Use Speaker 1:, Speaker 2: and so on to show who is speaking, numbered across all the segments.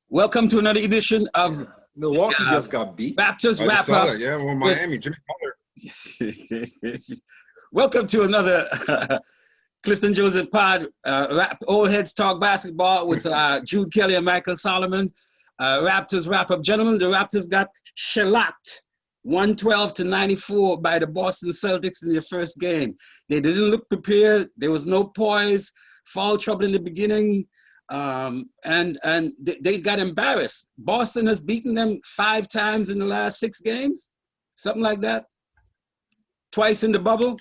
Speaker 1: Welcome to another edition of
Speaker 2: Milwaukee just got beat.
Speaker 1: Raptors
Speaker 3: I just
Speaker 1: Wrap
Speaker 3: saw
Speaker 1: Up.
Speaker 3: that. Yeah, well, Miami, Jimmy Butler.
Speaker 1: Welcome to another Clifton Joseph Pod. Old Heads Talk Basketball with Jude Kelly and Michael Solomon. Raptors Wrap Up. Gentlemen, the Raptors got shellacked 112-94 by the Boston Celtics in their first game. They didn't look prepared. There was no poise, foul trouble in the beginning. And they got embarrassed. Boston has beaten them 5 times in the last 6 games, something like that. Twice in the bubble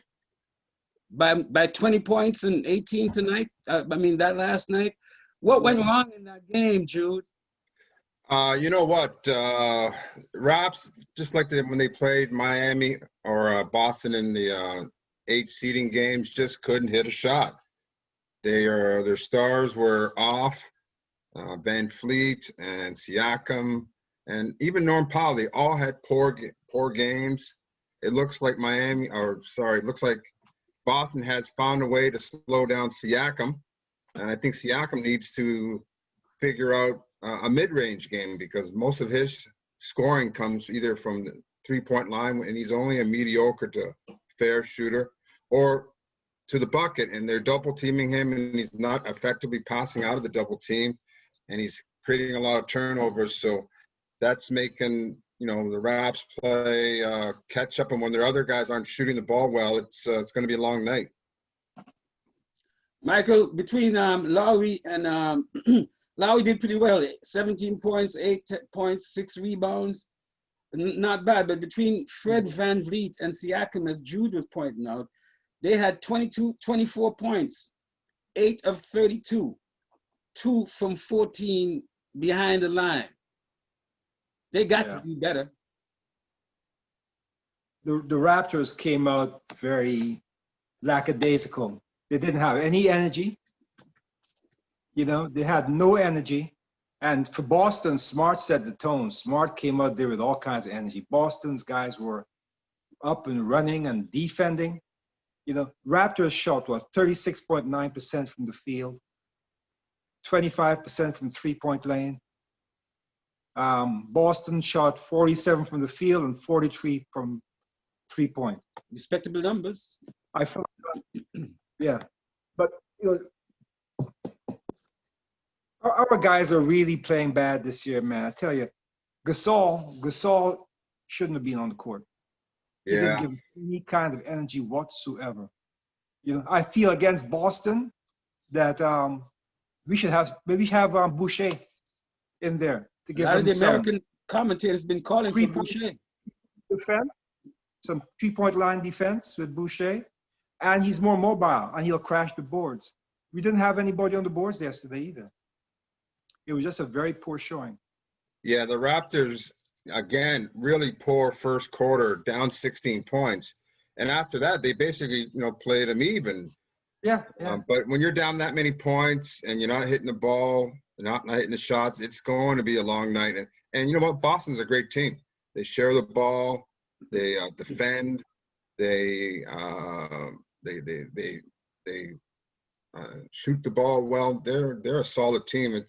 Speaker 1: by 20 points and 18 tonight. That last night. What went wrong in that game, Jude?
Speaker 3: You know what? Raps, just like when they played Miami or Boston in the 8 seeding games, just couldn't hit a shot. Their stars were off. Van Fleet and Siakam and even Norm Powell, they all had poor games. It looks like Boston has found a way to slow down Siakam. And I think Siakam needs to figure out a mid-range game because most of his scoring comes either from the three-point line, and he's only a mediocre to fair shooter, or to the bucket, and they're double teaming him, and he's not effectively passing out of the double team, and he's creating a lot of turnovers. So that's making the Raps play catch up, and when their other guys aren't shooting the ball well, it's going to be a long night.
Speaker 1: Michael, between Lowry and Lowry did pretty well. 17 points, 8 points, 6 rebounds, not bad. But between Fred VanVleet and Siakam, as Jude was pointing out, they had 24 points, 8 of 32, 2 from 14 behind the line. They got to do better.
Speaker 2: The Raptors came out very lackadaisical. They didn't have any energy. They had no energy. And for Boston, Smart set the tone. Smart came out there with all kinds of energy. Boston's guys were up and running and defending. Raptors shot 36.9% from the field, 25% from three-point lane. Boston shot 47 from the field and 43 from three-point.
Speaker 1: Respectable numbers.
Speaker 2: I felt, yeah, but our guys are really playing bad this year, man. I tell you, Gasol shouldn't have been on the court. He didn't give any kind of energy whatsoever. I feel against Boston that we should have Boucher in there to give him
Speaker 1: the American commentators been calling for Boucher.
Speaker 2: Defense, some three-point line defense with Boucher, and he's more mobile and he'll crash the boards. We didn't have anybody on the boards yesterday either. It was just a very poor showing.
Speaker 3: Yeah, the Raptors. Again, really poor first quarter, down 16 points. And after that, they basically, played them even.
Speaker 2: Yeah.
Speaker 3: But when you're down that many points and you're not hitting the ball, not hitting the shots, it's going to be a long night. And you know what? Boston's a great team. They share the ball. They defend. They shoot the ball well. They're a solid team.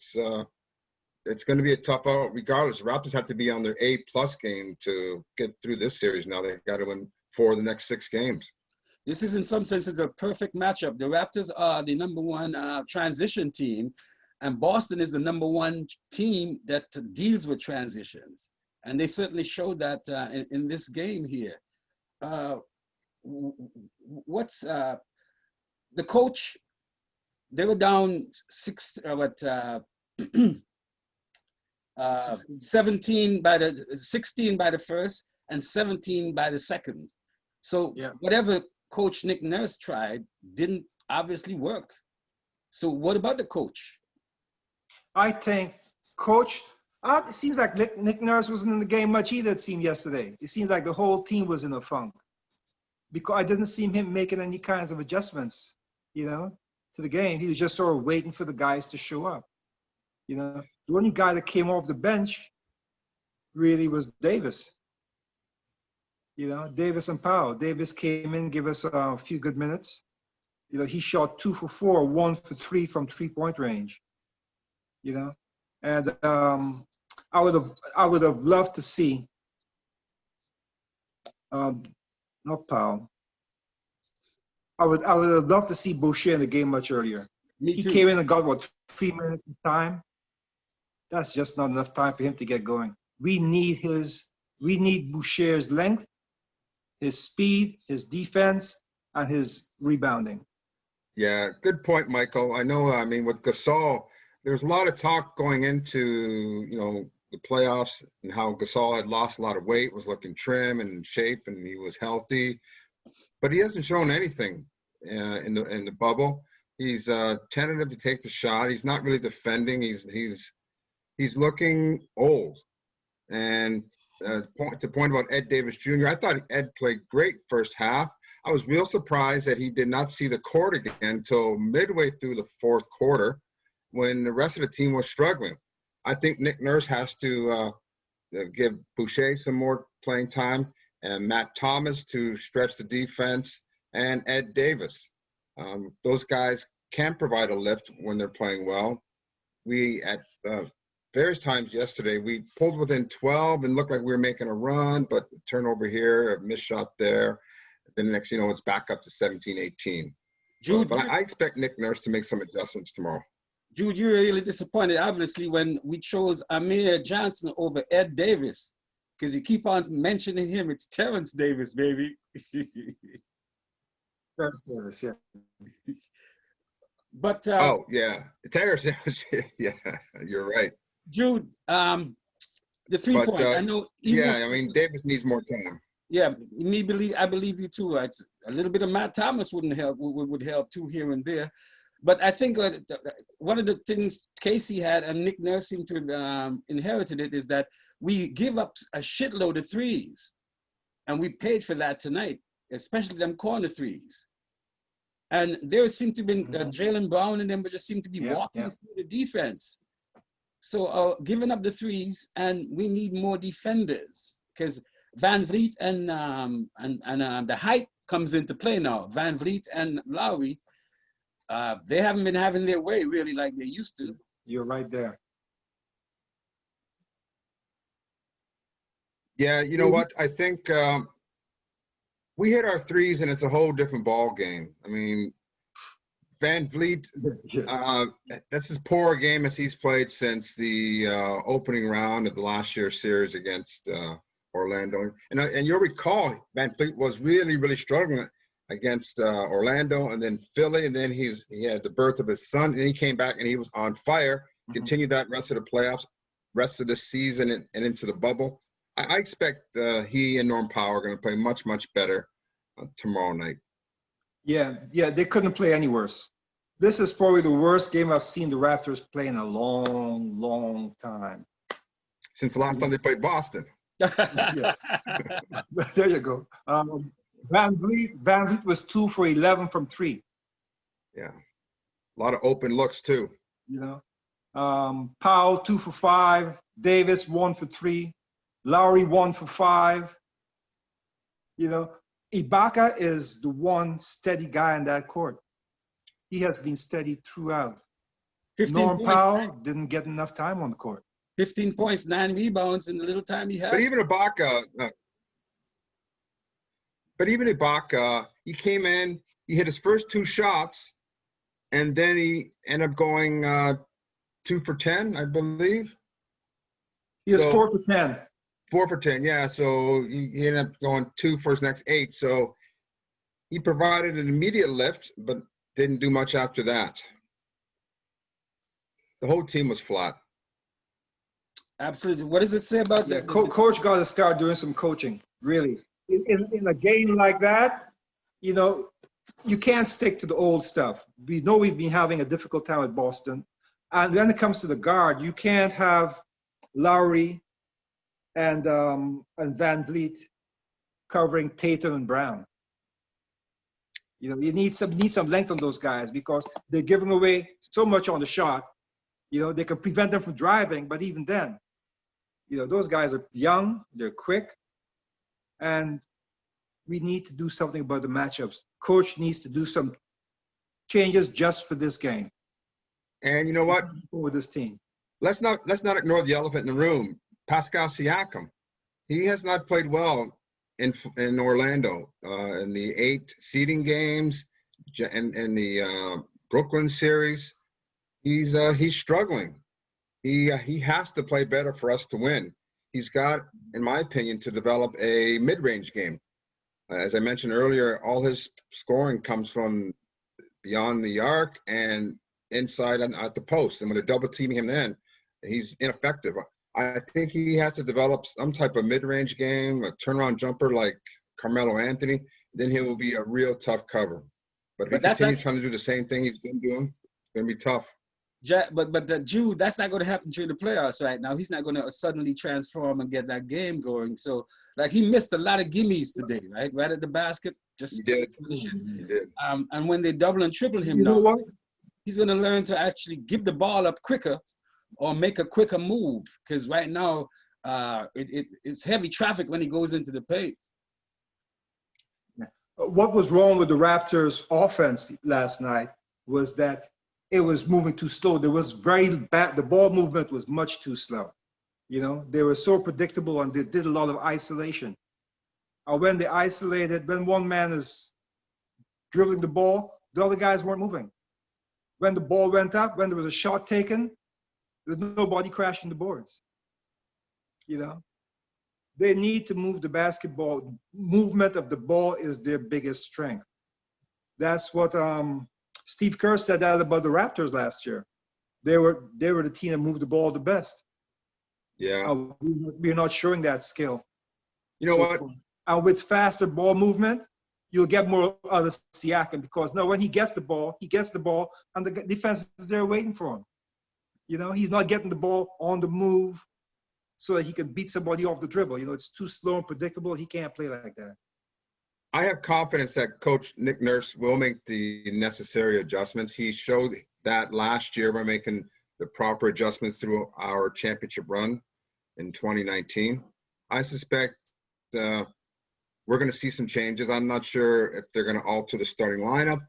Speaker 3: It's going to be a tough out regardless. The Raptors have to be on their A+ game to get through this series now. They've got to win 4 of the next 6 games.
Speaker 1: This is, in some senses, a perfect matchup. The Raptors are the #1 transition team, and Boston is the #1 team that deals with transitions. And they certainly showed that in this game here. What's the coach? They were down 16 by the first and 17 by the second. So whatever Coach Nick Nurse tried didn't obviously work. So what about the coach?
Speaker 2: I think Coach, it seems like Nick Nurse wasn't in the game much either, it seemed yesterday. It seems like the whole team was in a funk because I didn't see him making any kinds of adjustments, to the game. He was just sort of waiting for the guys to show up. The only guy that came off the bench really was Davis. Davis and Powell. Davis came in, gave us a few good minutes. He shot 2 for 4, 1 for 3 from three-point range. And I would have loved to see not Powell. I would have loved to see Boucher in the game much earlier.
Speaker 1: Me
Speaker 2: He
Speaker 1: too.
Speaker 2: came in and got what 3 minutes of time. That's just not enough time for him to get going. We need Boucher's length, his speed, his defense, and his rebounding.
Speaker 3: Yeah, good point, Michael. I know, I mean, with Gasol, there's a lot of talk going into, the playoffs and how Gasol had lost a lot of weight, was looking trim and in shape, and he was healthy. But he hasn't shown anything in the bubble. He's tentative to take the shot. He's not really defending. He's looking old. And to point about Ed Davis Jr., I thought Ed played great first half. I was real surprised that he did not see the court again until midway through the fourth quarter when the rest of the team was struggling. I think Nick Nurse has to give Boucher some more playing time and Matt Thomas to stretch the defense and Ed Davis. Those guys can provide a lift when they're playing well. We, at various times yesterday, we pulled within 12 and looked like we were making a run, but turnover here, a missed shot there. Then next, it's back up to 17-18.
Speaker 1: Jude,
Speaker 3: But I expect Nick Nurse to make some adjustments tomorrow.
Speaker 1: Jude, you're really disappointed, obviously, when we chose Amir Johnson over Ed Davis, because you keep on mentioning him. It's Terrence Davis, baby.
Speaker 2: Terrence Davis, yeah.
Speaker 1: But
Speaker 3: Terrence, yeah, you're right.
Speaker 1: Jude, the 3-point. I know.
Speaker 3: Davis needs more time.
Speaker 1: Yeah, I believe you too. It's a little bit of Matt Thomas would help too here and there. But I think one of the things Casey had and Nick Nurse seemed to have inherited it is that we give up a shitload of threes. And we paid for that tonight, especially them corner threes. And there seemed to be Jaylen Brown and them just seem to be walking through the defense. So giving up the threes, and we need more defenders because Van Vliet and the height comes into play now. Van Vliet and Lowry, they haven't been having their way really like they used to.
Speaker 2: You're right there.
Speaker 3: Yeah, you know what? I think we hit our threes, and it's a whole different ball game. I mean, Van Vliet, that's as poor a game as he's played since the opening round of the last year's series against Orlando. And you'll recall, Van Vliet was really, really struggling against Orlando and then Philly, and then he had the birth of his son, and he came back and he was on fire. Continued that rest of the playoffs, rest of the season, and into the bubble. I expect he and Norm Powell are going to play much, much better tomorrow night.
Speaker 2: Yeah, they couldn't play any worse. This is probably the worst game I've seen the Raptors play in a long, long time.
Speaker 3: Since the last time they played Boston.
Speaker 2: Yeah. There you go. Van Vliet was 2 for 11 from 3.
Speaker 3: Yeah, a lot of open looks too.
Speaker 2: Powell 2 for 5. Davis 1 for 3. Lowry 1 for 5. Ibaka is the one steady guy in that court. He has been steady throughout. Norm Powell didn't get enough time on the court.
Speaker 1: 15 points, 9 rebounds in the little time he had.
Speaker 3: But even Ibaka, he came in, he hit his first 2 shots, and then he ended up going 2 for 10, I believe.
Speaker 2: He was 4 for 10.
Speaker 3: 4 for 10, yeah. So he ended up going 2 for his next 8. So he provided an immediate lift, but didn't do much after that. The whole team was flat.
Speaker 1: Absolutely. What does it say about that?
Speaker 2: Coach got to start doing some coaching, really. In a game like that, you can't stick to the old stuff. We know we've been having a difficult time with Boston. And when it comes to the guard, you can't have Lowry and Van Vliet covering Tatum and Brown. You need some length on those guys because they're giving away so much on the shot. They can prevent them from driving, but even then, those guys are young, they're quick, and we need to do something about the matchups. Coach needs to do some changes just for this game.
Speaker 3: And you know what?
Speaker 2: With this team.
Speaker 3: let's not ignore the elephant in the room. Pascal Siakam, he has not played well in Orlando in the 8 seeding games and the Brooklyn series. He's struggling. He has to play better for us to win. He's got, in my opinion, to develop a mid-range game. As I mentioned earlier, all his scoring comes from beyond the arc and inside at the post. And when they're double teaming him, then he's ineffective. I think he has to develop some type of mid-range game, a turnaround jumper like Carmelo Anthony. Then he will be a real tough cover. But if he continues trying to do the same thing he's been doing, it's going to be tough.
Speaker 1: But Jude, that's not going to happen through the playoffs right now. He's not going to suddenly transform and get that game going. So, like, he missed a lot of gimmies today, right? Right at the basket. Just
Speaker 3: he did.
Speaker 1: Finish it.
Speaker 3: He did.
Speaker 1: And when they double and triple him, he's going to learn to actually give the ball up quicker or make a quicker move. Because right now, it's heavy traffic when he goes into the paint.
Speaker 2: What was wrong with the Raptors' offense last night was that it was moving too slow. There was very bad. The ball movement was much too slow. You know, they were so predictable and they did a lot of isolation. When they isolated, when one man is dribbling the ball, the other guys weren't moving. When the ball went up, when there was a shot taken, there's nobody crashing the boards. You know, they need to move the basketball. Movement of the ball is their biggest strength. That's what Steve Kerr said that about the Raptors last year. They were the team that moved the ball the best.
Speaker 3: Yeah.
Speaker 2: We're not showing that skill.
Speaker 3: You know what?
Speaker 2: And with faster ball movement, you'll get more out of Siakam because now when he gets the ball, and the defense is there waiting for him. You know, he's not getting the ball on the move so that he can beat somebody off the dribble. You know, it's too slow and predictable. He can't play like that.
Speaker 3: I have confidence that Coach Nick Nurse will make the necessary adjustments. He showed that last year by making the proper adjustments through our championship run in 2019. I suspect we're going to see some changes. I'm not sure if they're going to alter the starting lineup,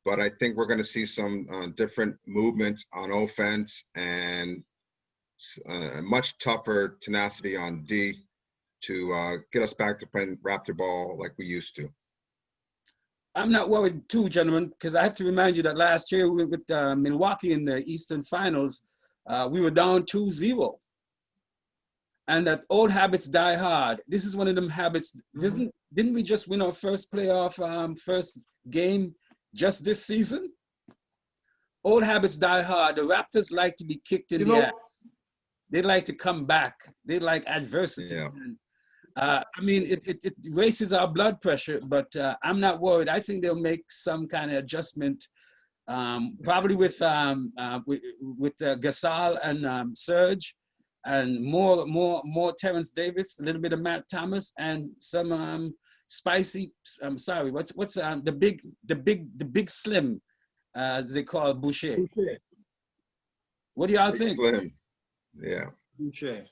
Speaker 3: but I think we're going to see some different movements on offense and much tougher tenacity on D to get us back to playing Raptor ball like we used to.
Speaker 1: I'm not worried too, gentlemen, because I have to remind you that last year with Milwaukee in the Eastern Finals, we were down 2-0. And that old habits die hard. This is one of them habits. Didn't we just win our first playoff, first game just this season? Old habits die hard. The Raptors like to be kicked in the ass. They like to come back. They like adversity.
Speaker 3: Yeah.
Speaker 1: I mean, it raises our blood pressure, but I'm not worried. I think they'll make some kind of adjustment, probably with Gasol and Serge, and more Terrence Davis, a little bit of Matt Thomas, and some spicy. I'm sorry, what's the big slim, as they call Boucher. What do y'all think?
Speaker 3: Slim. Yeah.
Speaker 2: Boucher.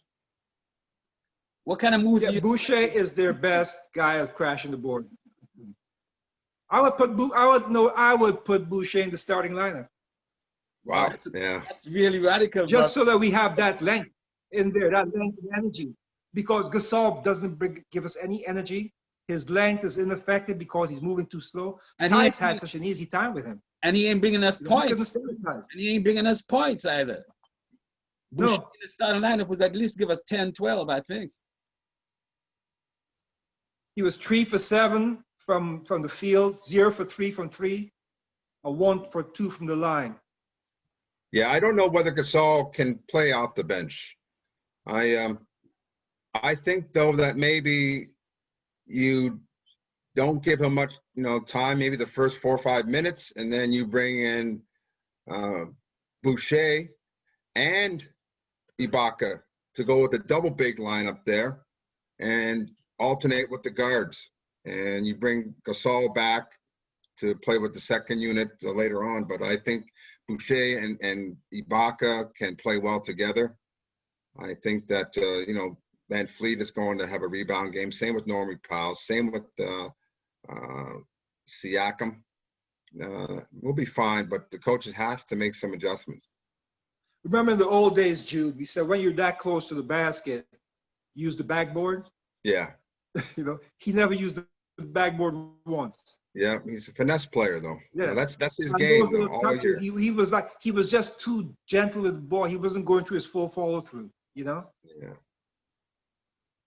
Speaker 1: What kind of moves?
Speaker 2: Boucher is their best guy at crashing the board. I would put Boucher in the starting lineup.
Speaker 3: Wow.
Speaker 1: That's really radical.
Speaker 2: Just so that we have that length in there, that length and energy. Because Gasol doesn't give us any energy. His length is ineffective because he's moving too slow. And Ty's had such an easy time with him.
Speaker 1: And he ain't bringing us points. And he ain't bringing us points either. Boucher in the starting lineup was at least give us 10, 12, I think.
Speaker 2: He was 3 for 7 from the field, 0 for 3 from 3, and 1 for 2 from the line.
Speaker 3: Yeah, I don't know whether Gasol can play off the bench. I think though that maybe you don't give him much, time. Maybe the first 4 or 5 minutes, and then you bring in Boucher and Ibaka to go with a double big lineup there, and alternate with the guards, and you bring Gasol back to play with the second unit later on. But I think Boucher and Ibaka can play well together. I think that, Van Fleet is going to have a rebound game. Same with Norman Powell. Same with Siakam. We'll be fine, but the coaches has to make some adjustments.
Speaker 2: Remember in the old days, Jude, we said when you're that close to the basket, use the backboard.
Speaker 3: Yeah.
Speaker 2: You know, he never used the backboard once.
Speaker 3: Yeah, he's a finesse player though.
Speaker 2: Yeah,
Speaker 3: That's his
Speaker 2: and
Speaker 3: game
Speaker 2: those
Speaker 3: though,
Speaker 2: little
Speaker 3: all
Speaker 2: touches,
Speaker 3: year.
Speaker 2: he was just too gentle with the ball. He wasn't going through his full follow through. You know.
Speaker 3: Yeah.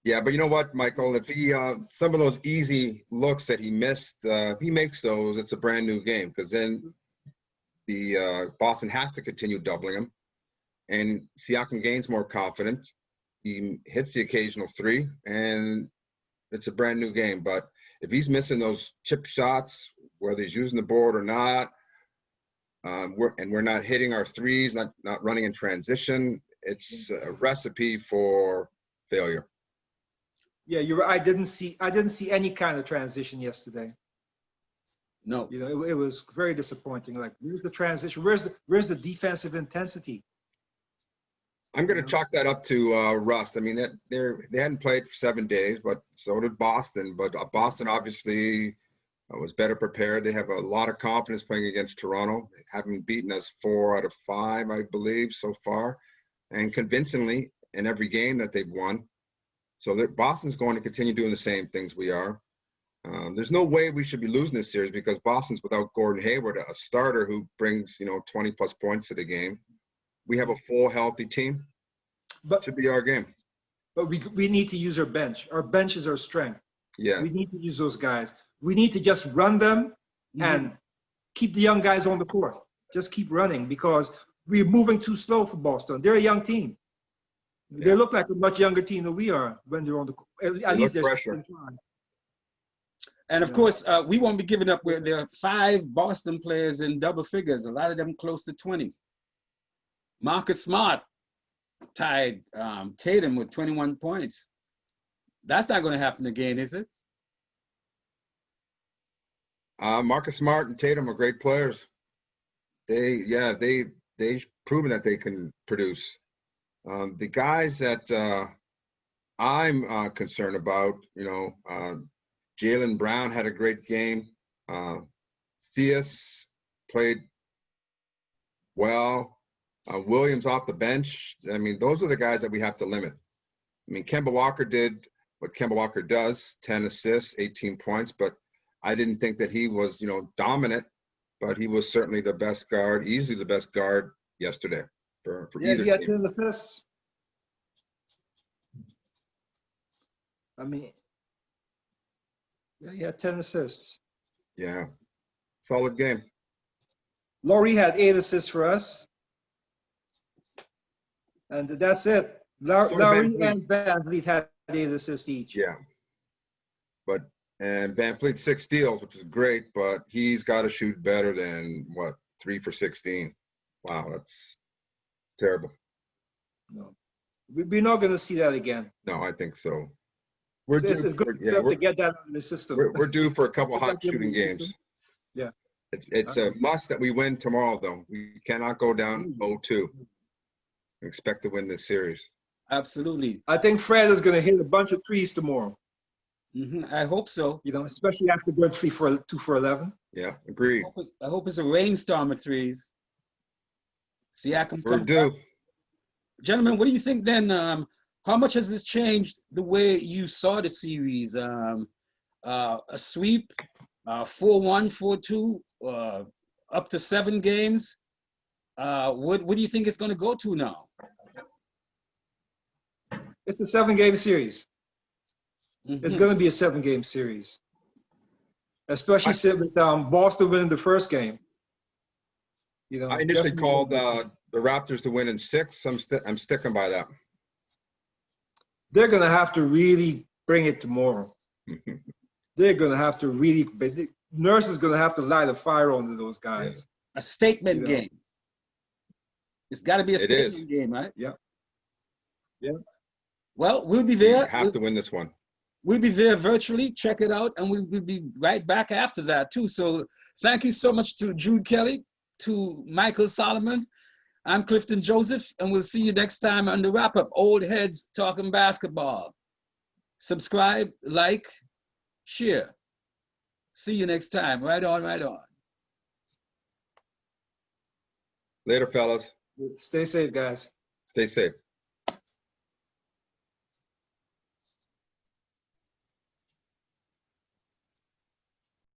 Speaker 3: Yeah, but you know what, Michael? If he some of those easy looks that he missed, he makes those. It's a brand new game because then the Boston has to continue doubling him, and Siakam gains more confidence. He hits the occasional three, and it's a brand new game. But if he's missing those chip shots, whether he's using the board or not, we're not hitting our threes, not running in transition, it's a recipe for failure.
Speaker 2: Yeah, you're right. I didn't see any kind of transition yesterday.
Speaker 1: No.
Speaker 2: You know, it was very disappointing. Like, where's the transition? Where's the defensive intensity?
Speaker 3: I'm going to chalk that up to rust. I mean, they hadn't played for 7 days, but so did Boston. But Boston obviously was better prepared. They have a lot of confidence playing against Toronto, having beaten us 4 out of 5, I believe, so far, and convincingly in every game that they've won. So that Boston's going to continue doing the same things we are. There's no way we should be losing this series because Boston's without Gordon Hayward, a starter who brings 20 plus points to the game. We have a full healthy team. But should be our game.
Speaker 2: But we need to use our bench. Our bench is our strength.
Speaker 3: Yeah.
Speaker 2: We need to use those guys. We need to just run them and keep the young guys on the court. Just keep running because we're moving too slow for Boston. They're a young team. Yeah. They look like a much younger team than we are when they're on the court. At least they're
Speaker 3: pressure.
Speaker 1: And of course, we won't be giving up where there are 5 Boston players in double figures, a lot of them close to 20. Marcus Smart tied Tatum with 21 points. That's not going to happen again, is it?
Speaker 3: Marcus Smart and Tatum are great players. They've proven that they can produce. The guys that I'm concerned about, Jaylen Brown had a great game. Theus played well. Williams off the bench. I mean, those are the guys that we have to limit. I mean, Kemba Walker did what Kemba Walker does, 10 assists, 18 points, but I didn't think that he was, dominant, but he was certainly the best guard, easily the best guard yesterday for either
Speaker 2: he had
Speaker 3: team.
Speaker 2: 10 assists. I mean, he had 10 assists.
Speaker 3: Yeah, solid game.
Speaker 2: Laurie had 8 assists for us. And that's it. Laurie and Van Vliet had 8 assists each.
Speaker 3: Yeah. And Van Vliet 6 steals, which is great, but he's got to shoot better than 3 for 16. Wow, that's terrible.
Speaker 2: No, we're not going to see that again.
Speaker 3: No, I think so.
Speaker 2: It's good to get that in the system.
Speaker 3: We're due for a couple hot shooting games.
Speaker 2: Yeah.
Speaker 3: It's a must that we win tomorrow, though. We cannot go down 0-2. Expect to win this series.
Speaker 1: Absolutely.
Speaker 2: I think Fred is going to hit a bunch of threes tomorrow.
Speaker 1: I hope so.
Speaker 2: Especially after going 2 for 11.
Speaker 3: Yeah, agreed.
Speaker 1: I hope it's a rainstorm of threes. Siakam
Speaker 3: We're due.
Speaker 1: Gentlemen, what do you think then? How much has this changed the way you saw the series? A sweep, 4-1, 4-2, up to 7 games. What do you think it's going to go to now?
Speaker 2: It's a 7-game series. It's going to be a 7-game series, especially with Boston winning the first game.
Speaker 3: I initially called the Raptors to win in 6. I'm sticking by that.
Speaker 2: They're going to have to really bring it tomorrow. They're going to have to really. Nurse is going to have to light a fire under those guys.
Speaker 1: Yeah. A statement game. It's got to be a statement game, right?
Speaker 2: Yeah. Yeah.
Speaker 1: Well, we'll be there.
Speaker 3: We have to win this one.
Speaker 1: We'll be there virtually. Check it out. And we'll be right back after that, too. So thank you so much to Jude Kelly, to Michael Solomon. I'm Clifton Joseph, and we'll see you next time on the wrap-up. Old Heads Talking Basketball. Subscribe, like, share. See you next time. Right on, right on.
Speaker 3: Later, fellas.
Speaker 2: Stay safe, guys.
Speaker 3: Stay safe.